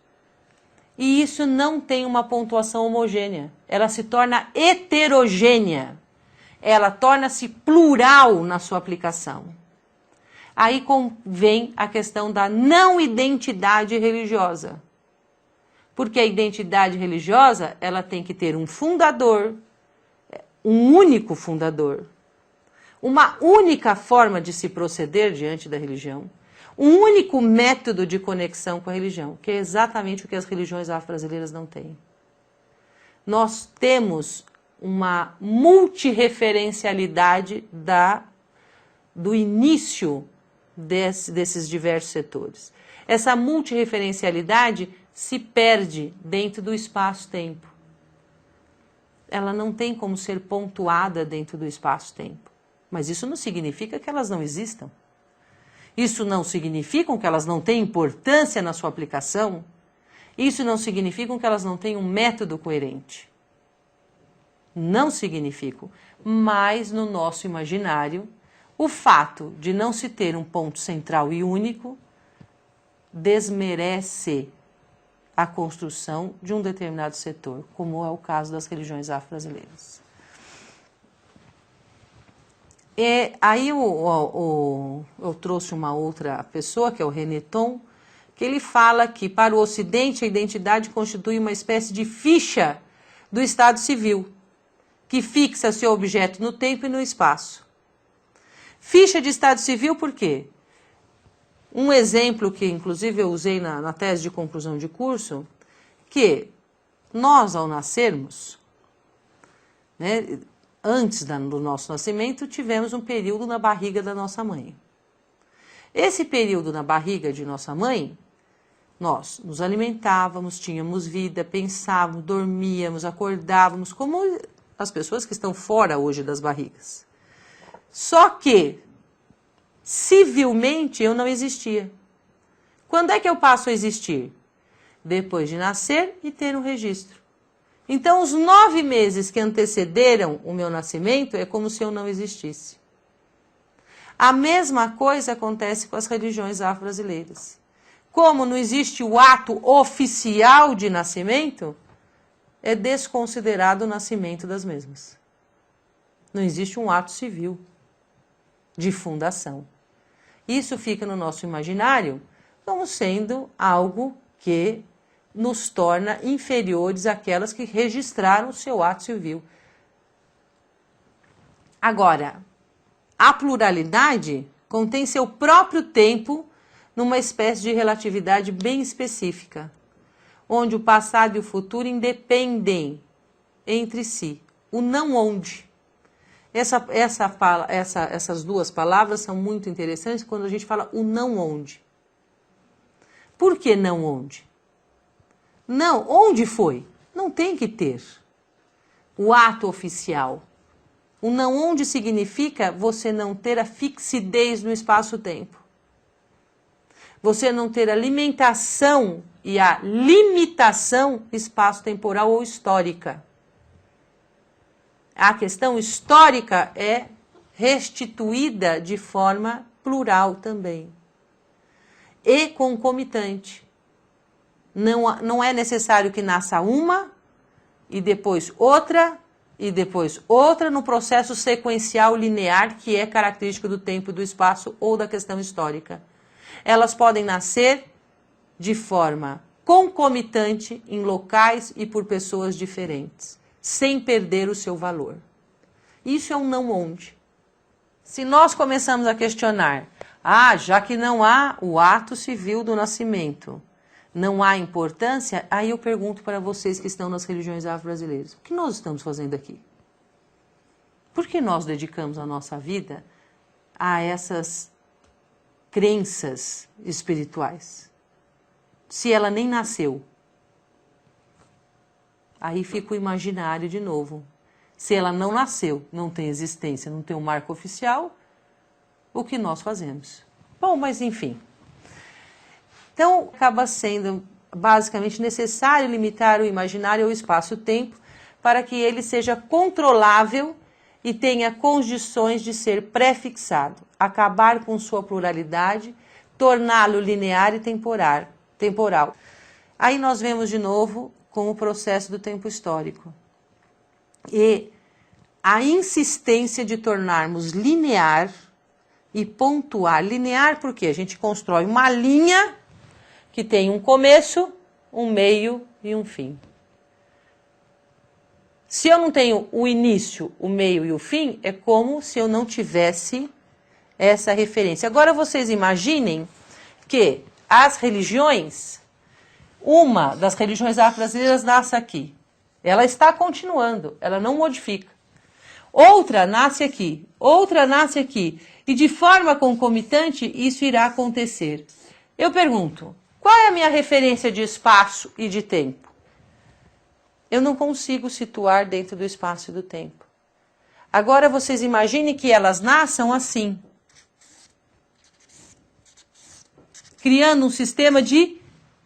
e isso não tem uma pontuação homogênea. Ela se torna heterogênea. Ela torna-se plural na sua aplicação. Aí vem a questão da não identidade religiosa. Porque a identidade religiosa, ela tem que ter um fundador, um único fundador, uma única forma de se proceder diante da religião, um único método de conexão com a religião, que é exatamente o que as religiões afro-brasileiras não têm. Nós temos uma multirreferencialidade do início desses diversos setores. Essa multirreferencialidade se perde dentro do espaço-tempo. Ela não tem como ser pontuada dentro do espaço-tempo. Mas isso não significa que elas não existam. Isso não significa que elas não têm importância na sua aplicação. Isso não significa que elas não têm um método coerente. Não significa. Mas no nosso imaginário, o fato de não se ter um ponto central e único desmerece a construção de um determinado setor, como é o caso das religiões afro-brasileiras. E aí eu trouxe uma outra pessoa, que é o René Thom, que ele fala que para o Ocidente a identidade constitui uma espécie de ficha do Estado Civil, que fixa seu objeto no tempo e no espaço. Ficha de Estado Civil por quê? Um exemplo que inclusive eu usei na tese de conclusão de curso, que nós ao nascermos, né, antes do nosso nascimento, tivemos um período na barriga da nossa mãe. Esse período na barriga de nossa mãe, nós nos alimentávamos, tínhamos vida, pensávamos, dormíamos, acordávamos, como as pessoas que estão fora hoje das barrigas. Só que, civilmente, eu não existia. Quando é que eu passo a existir? Depois de nascer e ter um registro. Então, os 9 meses que antecederam o meu nascimento é como se eu não existisse. A mesma coisa acontece com as religiões afro-brasileiras. Como não existe o ato oficial de nascimento, é desconsiderado o nascimento das mesmas. Não existe um ato civil de fundação. Isso fica no nosso imaginário como sendo algo que nos torna inferiores àquelas que registraram o seu ato civil. Agora, a pluralidade contém seu próprio tempo numa espécie de relatividade bem específica, onde o passado e o futuro independem entre si. O não onde. Essas duas palavras são muito interessantes quando a gente fala o não onde. Por que não onde? Não, onde foi? Não tem que ter o ato oficial. O não onde significa você não ter a fixidez no espaço-tempo. Você não ter a limitação e a limitação espaço-temporal ou histórica. A questão histórica é restituída de forma plural também. E concomitante. Não é necessário que nasça uma e depois outra e depois outra no processo sequencial linear que é característico do tempo e do espaço ou da questão histórica. Elas podem nascer de forma concomitante em locais e por pessoas diferentes, sem perder o seu valor. Isso é um não onde. Se nós começamos a questionar, já que não há o ato civil do nascimento, não há importância, aí eu pergunto para vocês que estão nas religiões afro-brasileiras, o que nós estamos fazendo aqui? Por que nós dedicamos a nossa vida a essas crenças espirituais? Se ela nem nasceu. Aí fica o imaginário de novo. Se ela não nasceu, não tem existência, não tem um marco oficial, o que nós fazemos? Bom, mas enfim. Então, acaba sendo basicamente necessário limitar o imaginário ao espaço-tempo para que ele seja controlável e tenha condições de ser pré-fixado, acabar com sua pluralidade, torná-lo linear e temporal. Aí nós vemos de novo com o processo do tempo histórico. E a insistência de tornarmos linear e pontuar. Linear porque a gente constrói uma linha que tem um começo, um meio e um fim. Se eu não tenho o início, o meio e o fim, é como se eu não tivesse essa referência. Agora vocês imaginem que as religiões, uma das religiões afro-brasileiras nasce aqui. Ela está continuando, ela não modifica. Outra nasce aqui, outra nasce aqui. E de forma concomitante isso irá acontecer. Eu pergunto, qual é a minha referência de espaço e de tempo? Eu não consigo situar dentro do espaço e do tempo. Agora vocês imaginem que elas nasçam assim, criando um sistema de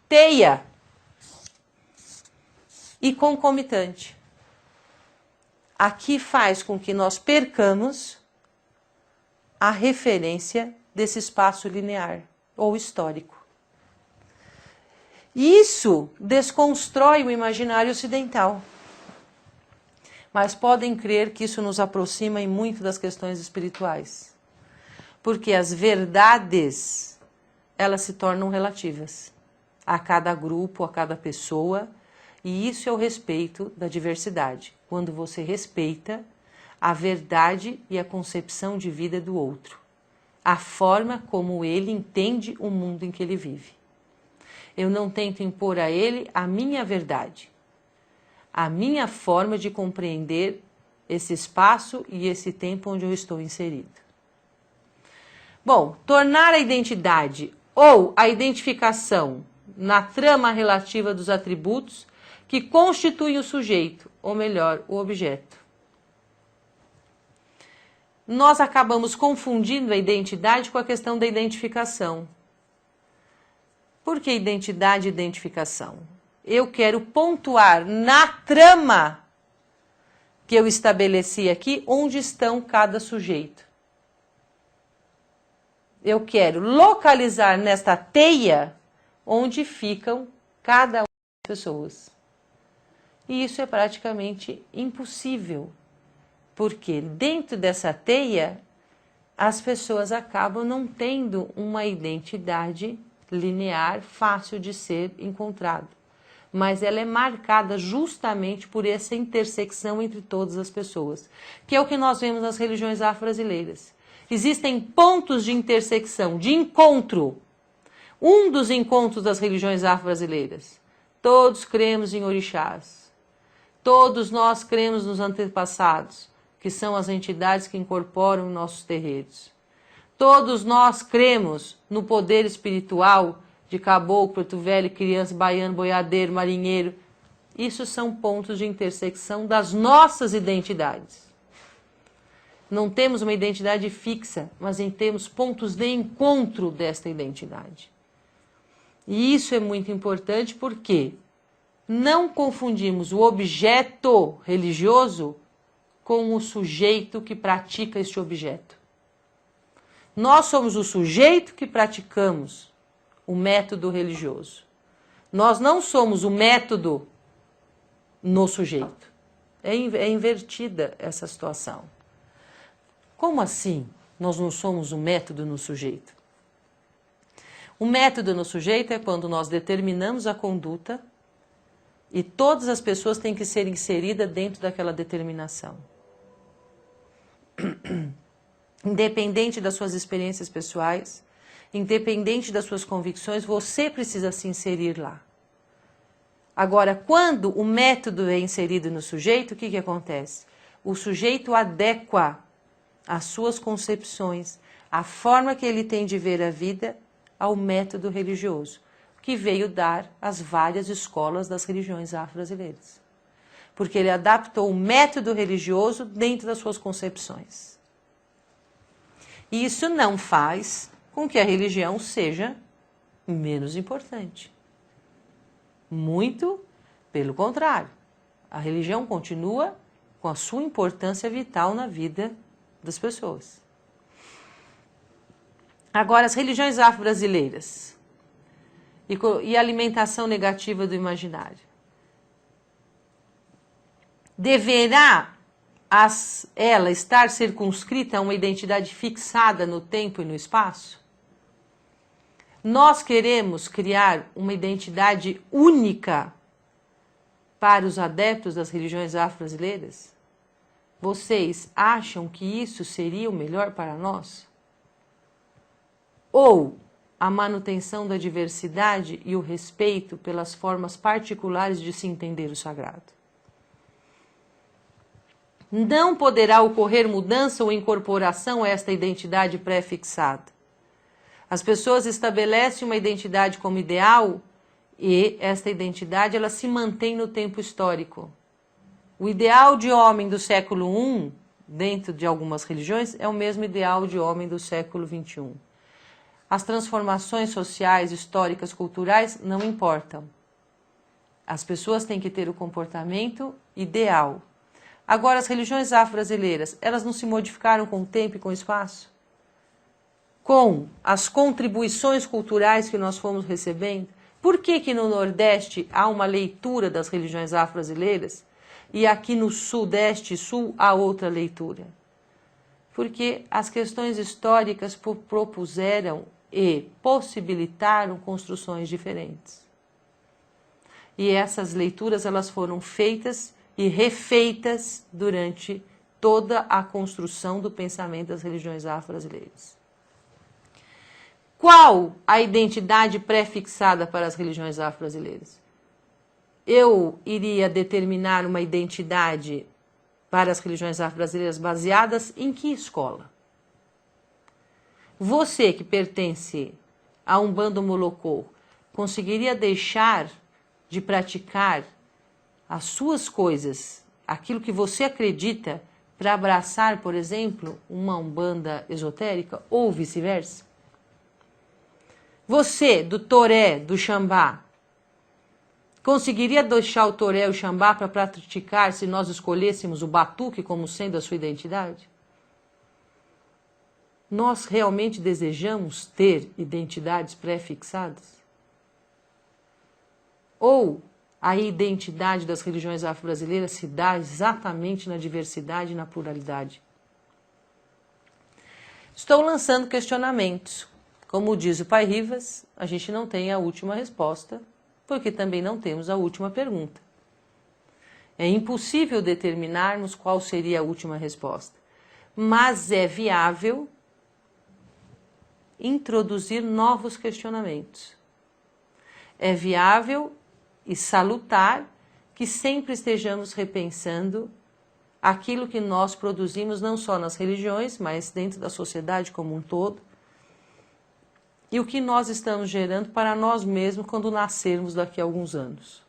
teia e concomitante. Aqui faz com que nós percamos a referência desse espaço linear ou histórico. Isso desconstrói o imaginário ocidental. Mas podem crer que isso nos aproxima em muito das questões espirituais. Porque as verdades, elas se tornam relativas a cada grupo, a cada pessoa, e isso é o respeito da diversidade. Quando você respeita a verdade e a concepção de vida do outro, a forma como ele entende o mundo em que ele vive. Eu não tento impor a ele a minha verdade, a minha forma de compreender esse espaço e esse tempo onde eu estou inserido. Bom, tornar a identidade ou a identificação na trama relativa dos atributos que constituem o sujeito, ou melhor, o objeto. Nós acabamos confundindo a identidade com a questão da identificação. Por que identidade e identificação? Eu quero pontuar na trama que eu estabeleci aqui onde estão cada sujeito. Eu quero localizar nesta teia onde ficam cada uma das pessoas. E isso é praticamente impossível, porque dentro dessa teia as pessoas acabam não tendo uma identidade linear fácil de ser encontrado, mas ela é marcada justamente por essa intersecção entre todas as pessoas, que é o que nós vemos nas religiões afro-brasileiras. Existem pontos de intersecção, de encontro. Um dos encontros das religiões afro-brasileiras. Todos cremos em orixás. Todos nós cremos nos antepassados, que são as entidades que incorporam nossos terreiros. Todos nós cremos no poder espiritual de caboclo, preto velho, criança, baiano, boiadeiro, marinheiro. Isso são pontos de intersecção das nossas identidades. Não temos uma identidade fixa, mas temos pontos de encontro desta identidade. E isso é muito importante porque não confundimos o objeto religioso com o sujeito que pratica este objeto. Nós somos o sujeito que praticamos o método religioso. Nós não somos o método no sujeito. É invertida essa situação. Como assim nós não somos o método no sujeito? O método no sujeito é quando nós determinamos a conduta e todas as pessoas têm que ser inseridas dentro daquela determinação. Independente das suas experiências pessoais, independente das suas convicções, você precisa se inserir lá. Agora, quando o método é inserido no sujeito, o que acontece? O sujeito adequa as suas concepções, a forma que ele tem de ver a vida ao método religioso, que veio dar as várias escolas das religiões afro-brasileiras. Porque ele adaptou o método religioso dentro das suas concepções. E isso não faz com que a religião seja menos importante. Muito pelo contrário. A religião continua com a sua importância vital na vida das pessoas. Agora, as religiões afro-brasileiras e a alimentação negativa do imaginário. Deverá ela estar circunscrita a uma identidade fixada no tempo e no espaço? Nós queremos criar uma identidade única para os adeptos das religiões afro-brasileiras? Vocês acham que isso seria o melhor para nós? Ou a manutenção da diversidade e o respeito pelas formas particulares de se entender o sagrado? Não poderá ocorrer mudança ou incorporação a esta identidade pré-fixada. As pessoas estabelecem uma identidade como ideal e esta identidade ela se mantém no tempo histórico. O ideal de homem do século I, dentro de algumas religiões, é o mesmo ideal de homem do século XXI. As transformações sociais, históricas, culturais não importam. As pessoas têm que ter o comportamento ideal. Agora, as religiões afro-brasileiras, elas não se modificaram com o tempo e com o espaço? Com as contribuições culturais que nós fomos recebendo? Por que no Nordeste há uma leitura das religiões afro-brasileiras e aqui no Sudeste e Sul há outra leitura? Porque as questões históricas propuseram e possibilitaram construções diferentes. E essas leituras elas foram feitas e refeitas durante toda a construção do pensamento das religiões afro-brasileiras. Qual a identidade pré-fixada para as religiões afro-brasileiras? Eu iria determinar uma identidade para as religiões afro-brasileiras baseadas em que escola? Você que pertence a um bando molocô conseguiria deixar de praticar as suas coisas, aquilo que você acredita, para abraçar, por exemplo, uma umbanda esotérica ou vice-versa? Você, do toré, do xambá, conseguiria deixar o toré e o xambá para praticar se nós escolhêssemos o batuque como sendo a sua identidade? Nós realmente desejamos ter identidades pré-fixadas? Ou a identidade das religiões afro-brasileiras se dá exatamente na diversidade e na pluralidade? Estou lançando questionamentos. Como diz o Pai Rivas, a gente não tem a última resposta, porque também não temos a última pergunta. É impossível determinarmos qual seria a última resposta, mas é viável introduzir novos questionamentos. É viável e salutar que sempre estejamos repensando aquilo que nós produzimos não só nas religiões, mas dentro da sociedade como um todo, e o que nós estamos gerando para nós mesmos quando nascermos daqui a alguns anos.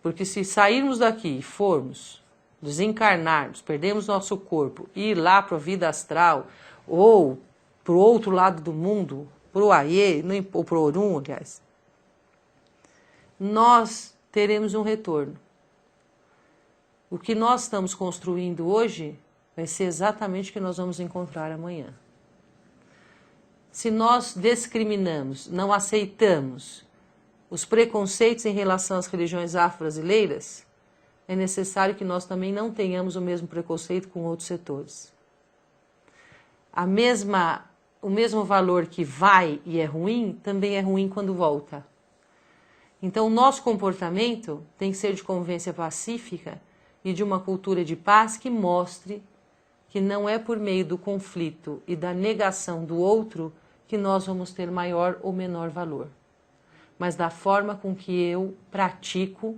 Porque se sairmos daqui e formos, desencarnarmos, perdemos nosso corpo e ir lá para a vida astral ou para o outro lado do mundo, para o Aie, ou para o Orum, aliás, nós teremos um retorno. O que nós estamos construindo hoje vai ser exatamente o que nós vamos encontrar amanhã. Se nós discriminamos, não aceitamos os preconceitos em relação às religiões afro-brasileiras, é necessário que nós também não tenhamos o mesmo preconceito com outros setores. O mesmo valor que vai e é ruim, também é ruim quando volta. Então, o nosso comportamento tem que ser de convivência pacífica e de uma cultura de paz que mostre que não é por meio do conflito e da negação do outro que nós vamos ter maior ou menor valor, mas da forma com que eu pratico,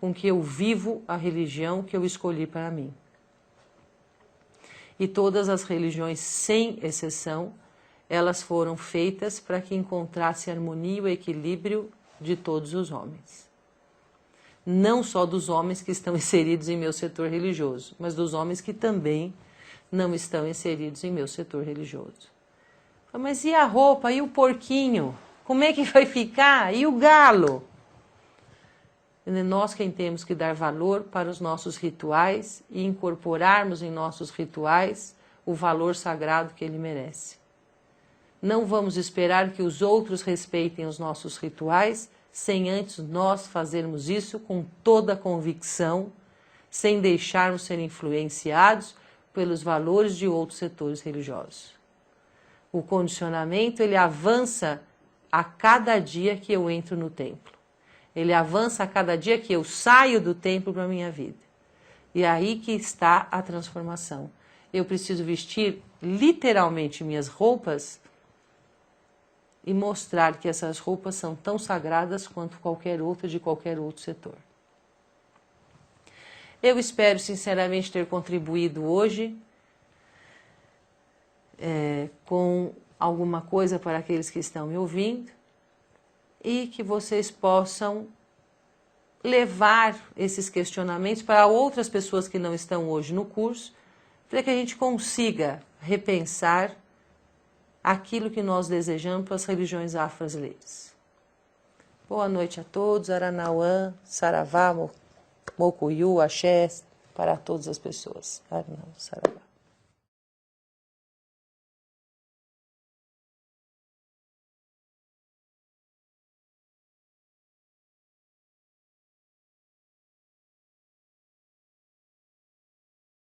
com que eu vivo a religião que eu escolhi para mim. E todas as religiões, sem exceção, elas foram feitas para que encontrasse harmonia e o equilíbrio de todos os homens. Não só dos homens que estão inseridos em meu setor religioso, mas dos homens que também não estão inseridos em meu setor religioso. Mas e a roupa? E o porquinho? Como é que vai ficar? E o galo? Nós quem temos que dar valor para os nossos rituais e incorporarmos em nossos rituais o valor sagrado que ele merece. Não vamos esperar que os outros respeitem os nossos rituais sem antes nós fazermos isso com toda a convicção, sem deixarmos ser influenciados pelos valores de outros setores religiosos. O condicionamento, ele avança a cada dia que eu entro no templo. Ele avança a cada dia que eu saio do templo para a minha vida. E é aí que está a transformação. Eu preciso vestir literalmente minhas roupas e mostrar que essas roupas são tão sagradas quanto qualquer outra de qualquer outro setor. Eu espero sinceramente ter contribuído hoje com alguma coisa para aqueles que estão me ouvindo e que vocês possam levar esses questionamentos para outras pessoas que não estão hoje no curso, para que a gente consiga repensar aquilo que nós desejamos para as religiões afro-brasileiras. Boa noite a todos, Aranauã, Saravá, Mocuyu, Axé, para todas as pessoas. Saravá.